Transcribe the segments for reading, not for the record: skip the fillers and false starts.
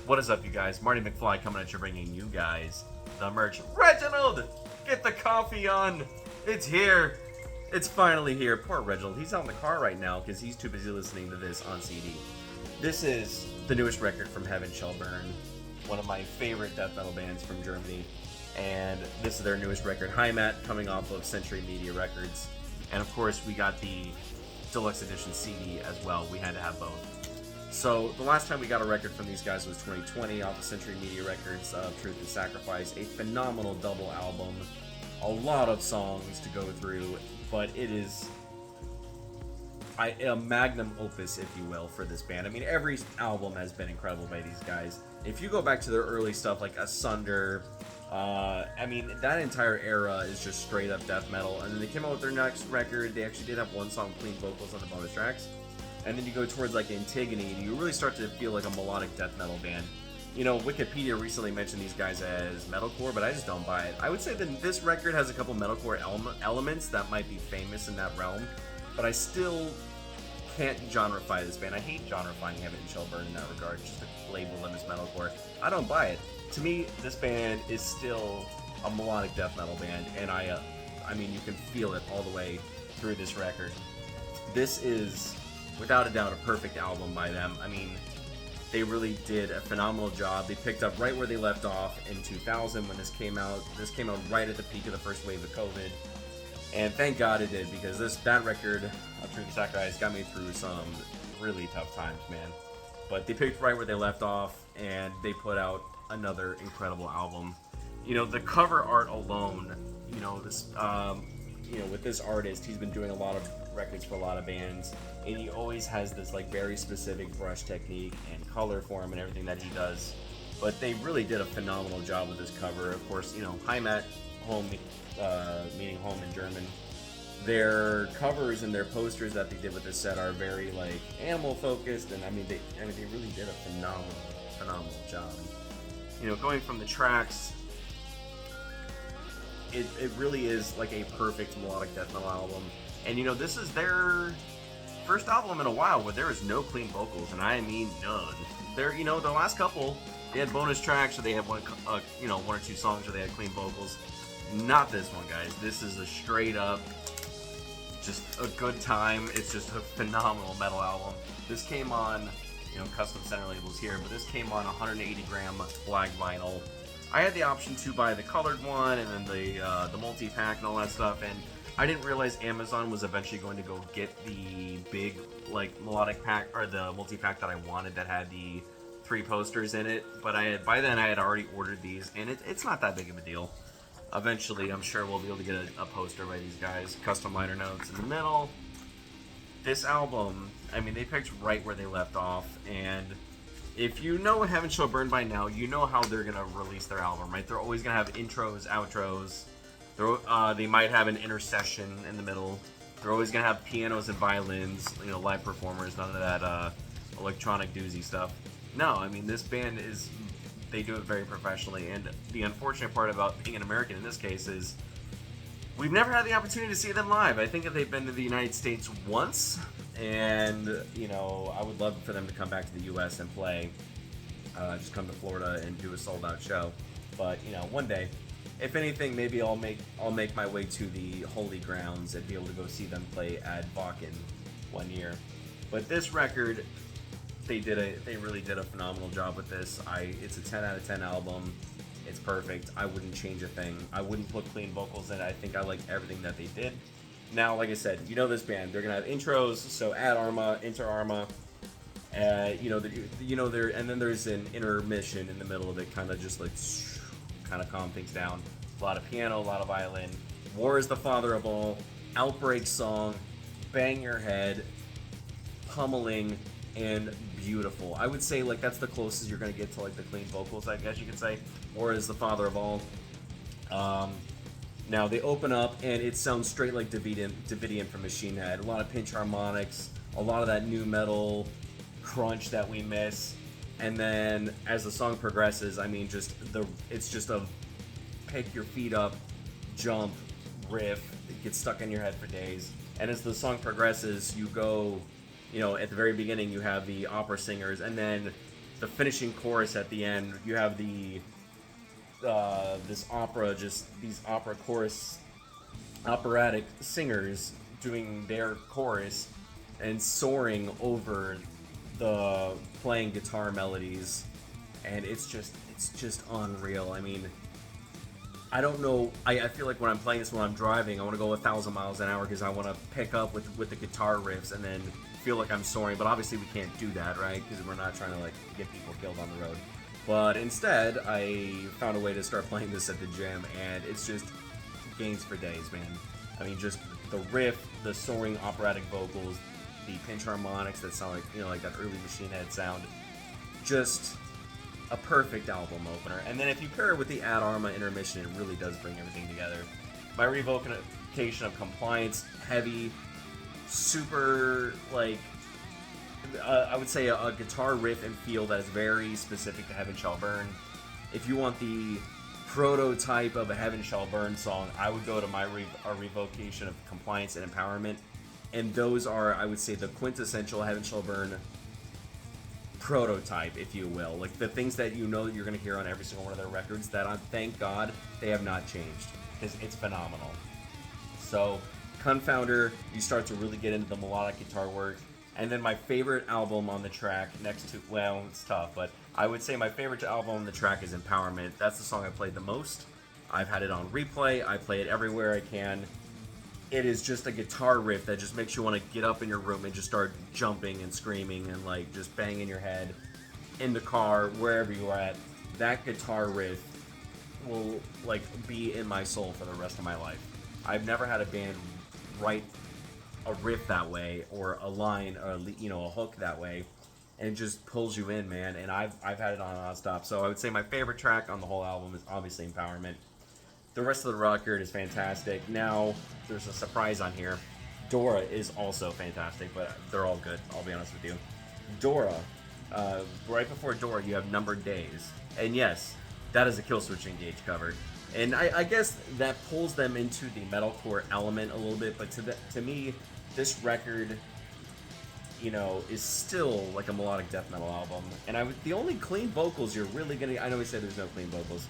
What is up, you guys? Marty McFly coming at you, bringing you guys the merch. Reginald, get the coffee on. It's here. It's finally here. Poor Reginald. He's out in the car right now because he's too busy listening to this on CD. This is the newest record from Heaven Shall Burn, one of my favorite death metal bands from Germany. And this is their newest record, Heimat, coming off of Century Media Records. And of course, we got the deluxe edition CD as well. We had to have both. So the last time we got a record from these guys was 2020 off of Century Media Records, Truth and Sacrifice, a phenomenal double album, a lot of songs to go through, but it is a magnum opus, if you will, for this band. I mean, every album has been incredible by these guys. If you go back to their early stuff like Asunder, I mean, that entire era is just straight up death metal. And then they came out with their next record. They actually did have one song, clean vocals, on the bonus tracks. And then you go towards like Antigone, and you really start to feel like a melodic death metal band. You know, Wikipedia recently mentioned these guys as metalcore, but I just don't buy it. I would say that this record has a couple metalcore elements that might be famous in that realm, but I still can't genrefy this band. I hate genrefying Heaven Shall Burn in that regard, just to label them as metalcore. I don't buy it. To me, this band is still a melodic death metal band, and I mean, you can feel it all the way through this record. This is, without a doubt, a perfect album by them. I mean, they really did a phenomenal job. They picked up right where they left off in 2000 when this came out. This came out right at the peak of the first wave of COVID. And thank God it did, because that record, Truth and Sacrifice, got me through some really tough times, man. But they picked right where they left off, and they put out another incredible album. You know, the cover art alone, you know, this, with this artist, he's been doing a lot of records for a lot of bands, and he always has this like very specific brush technique and color form and everything that he does. But they really did a phenomenal job with this cover. Of course, you know, Heimat, home, meaning home in German. Their covers and their posters that they did with this set are very like animal focused, and I mean they really did a phenomenal job. You know, going from the tracks, it really is like a perfect melodic death metal album. And you know, this is their first album in a while where there is no clean vocals, and I mean none. They're, you know, the last couple, they had bonus tracks, or they had one or two songs where they had clean vocals. Not this one, guys. This is a straight up, just a good time. It's just a phenomenal metal album. This came on, you know, custom center labels here, but this came on 180 gram black vinyl. I had the option to buy the colored one and then the multi-pack and all that stuff, and I didn't realize Amazon was eventually going to go get the big like melodic pack, or the multi-pack that I wanted that had the 3 posters in it. But by then I had already ordered these, and it's not that big of a deal. Eventually, I'm sure we'll be able to get a poster by these guys. Custom liner notes in the middle. This album, I mean, they picked right where they left off, and if you know Heaven Shall Burn by now, you know how they're gonna release their album, right? They're always gonna have intros, outros. They might have an intercession in the middle. They're always gonna have pianos and violins, you know, live performers. None of that electronic doozy stuff. No, I mean, this band they do it very professionally. And the unfortunate part about being an American in this case is we've never had the opportunity to see them live. I think that they've been to the United States once, and you know, I would love for them to come back to the U.S. and play. Just come to Florida and do a sold out show. But you know, one day, if anything, maybe I'll make my way to the Holy Grounds and be able to go see them play at Wacken one year. But this record, they really did a phenomenal job with this. It's a 10 out of 10 album. It's perfect. I wouldn't change a thing. I wouldn't put clean vocals in it. I think I like everything that they did. Now, like I said, you know this band. They're gonna have intros. So Ad Arma, Inter Arma. And then there's an intermission in the middle of it, kind of just like kind of calm things down. A lot of piano, a lot of violin. War is the Father of All. Outbreak song. Bang your head. Pummeling. And beautiful. I would say like that's the closest you're going to get to like the clean vocals, I guess you could say. War is the Father of All. Now they open up and it sounds straight like Davidian from Machine Head. A lot of pinch harmonics, a lot of that new metal crunch that we miss. And then as the song progresses, I mean, it's just a pick your feet up, jump, riff. It gets stuck in your head for days. And as the song progresses, you go, you know, at the very beginning you have the opera singers, and then the finishing chorus at the end. You have the this opera, just these opera chorus, operatic singers doing their chorus and soaring over the playing guitar melodies, and it's just unreal. I mean, I don't know. I feel like when I'm playing this, when I'm driving, I want to go 1,000 miles an hour because I want to pick up with the guitar riffs and then feel like I'm soaring. But obviously we can't do that, right? Because we're not trying to like get people killed on the road. But instead, I found a way to start playing this at the gym, and it's just games for days, man. I mean, just the riff, the soaring operatic vocals, the pinch harmonics that sound like, you know, like that early Machine Head sound. Just a perfect album opener. And then if you pair it with the Ad Arma intermission, it really does bring everything together. My revocation of compliance, heavy, super, like, I would say a guitar riff and feel that is very specific to Heaven Shall Burn. If you want the prototype of a Heaven Shall Burn song, I would go to my revocation of compliance and empowerment. And those are, I would say, the quintessential Heaven Shall Burn prototype, if you will. Like the things that you know that you're going to hear on every single one of their records that, thank God, they have not changed. Because it's phenomenal. So, Confounder, you start to really get into the melodic guitar work. And then my favorite album on the track next to, well, it's tough, but I would say my favorite album on the track is Empowerment. That's the song I played the most. I've had it on replay. I play it everywhere I can. It is just a guitar riff that just makes you want to get up in your room and just start jumping and screaming and like just banging your head in the car, wherever you are at. That guitar riff will like be in my soul for the rest of my life. I've never had a band write a riff that way, or a line, or a hook that way, and it just pulls you in, man. And I've had it on nonstop. So I would say my favorite track on the whole album is obviously Empowerment. The rest of the record is fantastic. Now there's a surprise on here. Dora is also fantastic, but they're all good, I'll be honest with you. Dora, right before Dora you have Numbered Days, and yes, that is a Killswitch Engage cover. And I guess that pulls them into the metalcore element a little bit, but to me, this record, is still like a melodic death metal album. And the only clean vocals you're really gonna, I know we said there's no clean vocals,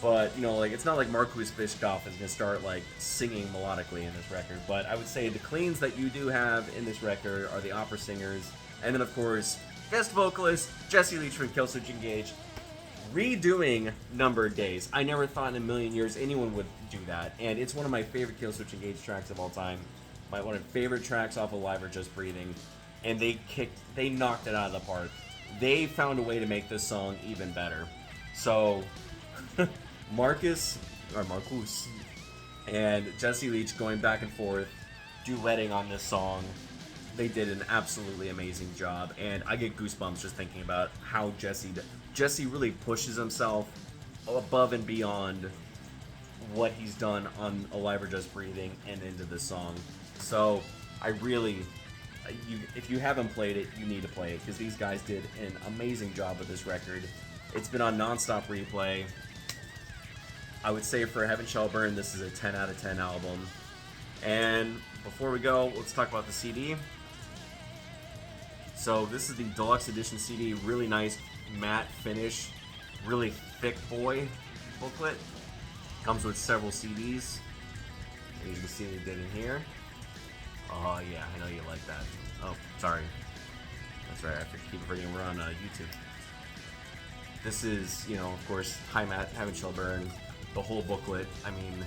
but it's not like Marquis Bischoff is gonna start like singing melodically in this record. But I would say the cleans that you do have in this record are the opera singers, and then of course guest vocalist Jesse Leach from Killswitch Engage, redoing Numbered Days. I never thought in a million years anyone would do that, and it's one of my favorite Killswitch Engage tracks of all time. One of my favorite tracks off of Live or Just Breathing, and they knocked it out of the park. They found a way to make this song even better. So Marcus and Jesse Leach going back and forth, duetting on this song. They did an absolutely amazing job, and I get goosebumps just thinking about how Jesse really pushes himself above and beyond what he's done on Alive or Just Breathing and into this song. So I really, if you haven't played it, you need to play it, because these guys did an amazing job with this record. It's been on nonstop replay. I would say for Heaven Shall Burn, this is a 10 out of 10 album. And before we go, let's talk about the CD. So this is the deluxe edition CD, really nice matte finish, really thick boy booklet. Comes with several CDs. And you can see they did in here. Oh yeah, I know you like that. Oh, sorry. That's right, I keep forgetting we're on YouTube. This is, of course, Heimat, Heaven Shall Burn, the whole booklet. I mean,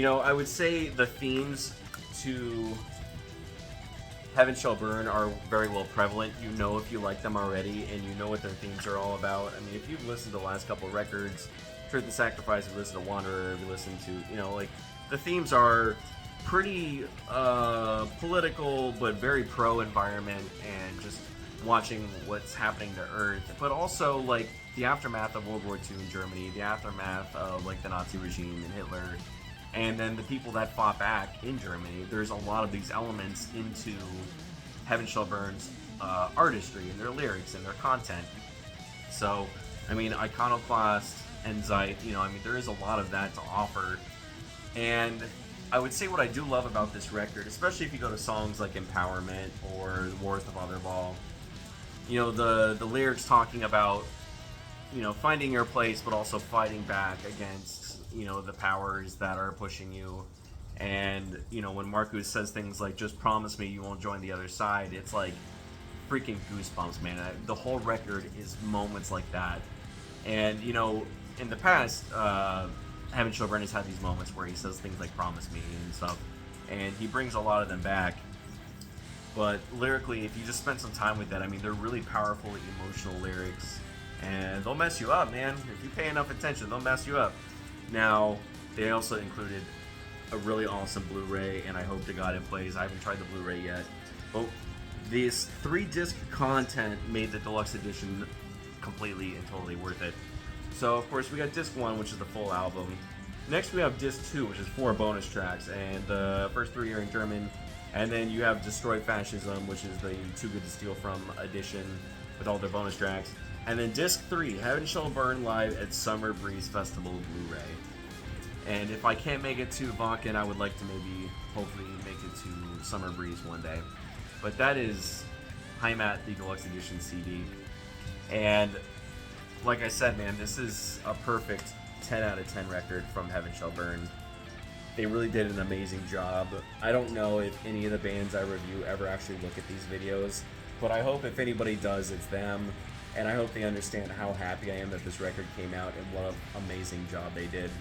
I would say the themes to Heaven Shall Burn are very well prevalent. If you like them already, and you know what their themes are all about. I mean, if you've listened to the last couple records, Truth and Sacrifice, if you listen to Wanderer, if you listen to, the themes are pretty political, but very pro-environment, and just watching what's happening to Earth. But also, the aftermath of World War II in Germany, the aftermath of, the Nazi regime and Hitler, and then the people that fought back in Germany. There's a lot of these elements into Heaven Shall Burn's artistry and their lyrics and their content. So, I mean, Iconoclast and Zeit, there is a lot of that to offer. And I would say what I do love about this record, especially if you go to songs like Empowerment or Wars of Otherball, you know, the lyrics talking about, you know, finding your place, but also fighting back against, you know, the powers that are pushing you. And, you know, when Marcus says things like, just promise me you won't join the other side, it's like freaking goosebumps, man. The whole record is moments like that. And, you know, in the past, Heaven Shall Burn has had these moments where he says things like promise me and stuff. And he brings a lot of them back. But lyrically, if you just spend some time with that, I mean, they're really powerful, emotional lyrics. And they'll mess you up, man. If you pay enough attention, they'll mess you up. Now, they also included a really awesome Blu-ray, and I hope to God it plays. I haven't tried the Blu-ray yet. But this 3-disc content made the deluxe edition completely and totally worth it. So, of course, we got disc 1, which is the full album. Next, we have disc 2, which is 4 bonus tracks, and the first 3 are in German. And then you have Destroy Fascism, which is the Too Good to Steal From edition with all their bonus tracks. And then disc 3, Heaven Shall Burn live at Summer Breeze Festival Blu-ray. And if I can't make it to Vakken, I would like to maybe, hopefully, make it to Summer Breeze one day. But that is Heimat, the Deluxe Edition CD. And like I said, man, this is a perfect 10 out of 10 record from Heaven Shall Burn. They really did an amazing job. I don't know if any of the bands I review ever actually look at these videos, but I hope if anybody does, it's them. And I hope they understand how happy I am that this record came out and what an amazing job they did.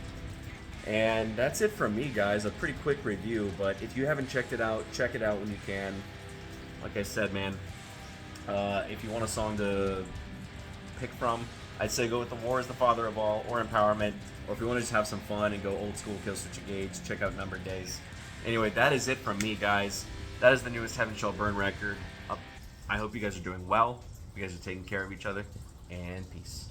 And that's it from me, guys. A pretty quick review, but if you haven't checked it out, check it out when you can. Like I said, man, if you want a song to pick from, I'd say go with The War is the Father of All or Empowerment. Or if you want to just have some fun and go old school Killswitch Engage, check out Numbered Days. Anyway, that is it from me, guys. That is the newest Heaven Shall Burn record. I hope you guys are doing well. You guys are taking care of each other. And peace.